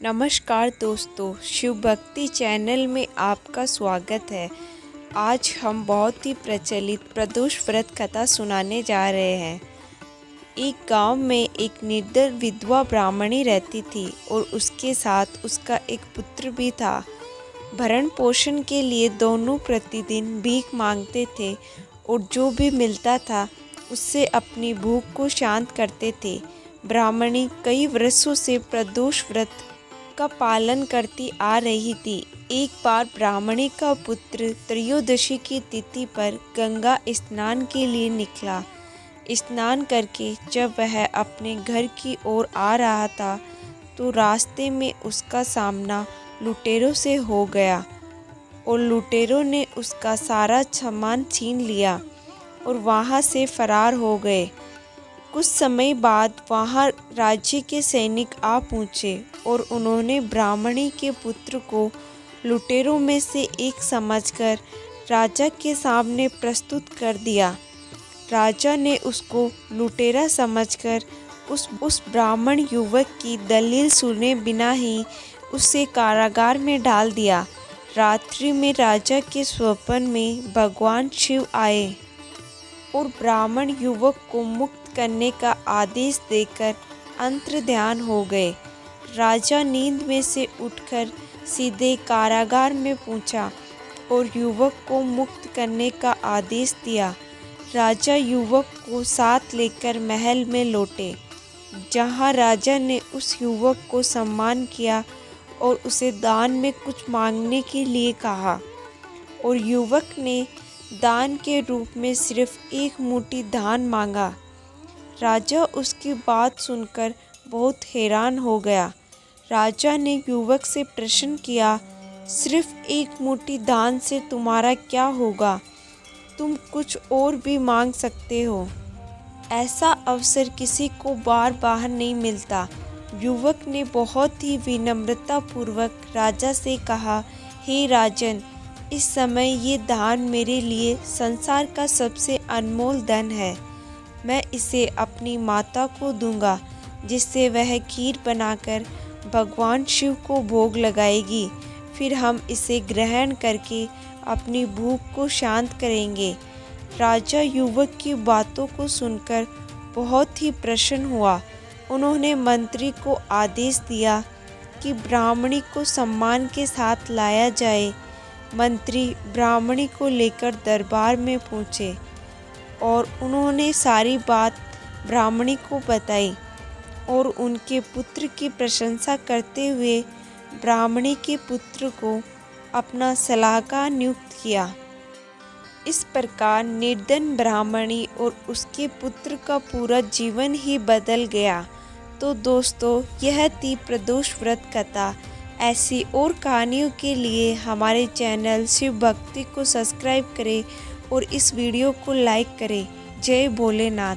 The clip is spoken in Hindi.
नमस्कार दोस्तों, शिव भक्ति चैनल में आपका स्वागत है। आज हम बहुत ही प्रचलित प्रदोष व्रत कथा सुनाने जा रहे हैं। एक गांव में एक निर्धन विधवा ब्राह्मणी रहती थी और उसके साथ उसका एक पुत्र भी था। भरण पोषण के लिए दोनों प्रतिदिन भीख मांगते थे और जो भी मिलता था उससे अपनी भूख को शांत करते थे। ब्राह्मणी कई वर्षों से प्रदोष व्रत का पालन करती आ रही थी। एक बार ब्राह्मणी का पुत्र त्रयोदशी की तिथि पर गंगा स्नान के लिए निकला। स्नान करके जब वह अपने घर की ओर आ रहा था तो रास्ते में उसका सामना लुटेरों से हो गया और लुटेरों ने उसका सारा सामान छीन लिया और वहां से फरार हो गए। कुछ समय बाद वहां राज्य के सैनिक आ पहुँचे और उन्होंने ब्राह्मणी के पुत्र को लुटेरों में से एक समझकर राजा के सामने प्रस्तुत कर दिया। राजा ने उसको लुटेरा समझकर उस ब्राह्मण युवक की दलील सुने बिना ही उसे कारागार में डाल दिया। रात्रि में राजा के स्वप्न में भगवान शिव आए और ब्राह्मण युवक को मुक्त करने का आदेश देकर अंतर्ध्यान हो गए। राजा नींद में से उठकर सीधे कारागार में पहुंचा और युवक को मुक्त करने का आदेश दिया। राजा युवक को साथ लेकर महल में लौटे, जहां राजा ने उस युवक को सम्मान किया और उसे दान में कुछ मांगने के लिए कहा और युवक ने दान के रूप में सिर्फ एक मुट्ठी धान मांगा। राजा उसकी बात सुनकर बहुत हैरान हो गया। राजा ने युवक से प्रश्न किया, सिर्फ एक मुट्ठी धान से तुम्हारा क्या होगा? तुम कुछ और भी मांग सकते हो। ऐसा अवसर किसी को बार बार नहीं मिलता। युवक ने बहुत ही विनम्रता पूर्वक राजा से कहा, हे राजन, इस समय ये दान मेरे लिए संसार का सबसे अनमोल धन है। मैं इसे अपनी माता को दूंगा, जिससे वह खीर बनाकर भगवान शिव को भोग लगाएगी। फिर हम इसे ग्रहण करके अपनी भूख को शांत करेंगे। राजा युवक की बातों को सुनकर बहुत ही प्रसन्न हुआ। उन्होंने मंत्री को आदेश दिया कि ब्राह्मणी को सम्मान के साथ लाया जाए। मंत्री ब्राह्मणी को लेकर दरबार में पहुँचे और उन्होंने सारी बात ब्राह्मणी को बताई और उनके पुत्र की प्रशंसा करते हुए ब्राह्मणी के पुत्र को अपना सलाहकार नियुक्त किया। इस प्रकार निर्धन ब्राह्मणी और उसके पुत्र का पूरा जीवन ही बदल गया। तो दोस्तों, यह थी प्रदोष व्रत कथा। ऐसी और कहानियों के लिए हमारे चैनल शिव भक्ति को सब्सक्राइब करें और इस वीडियो को लाइक करें। जय भोलेनाथ।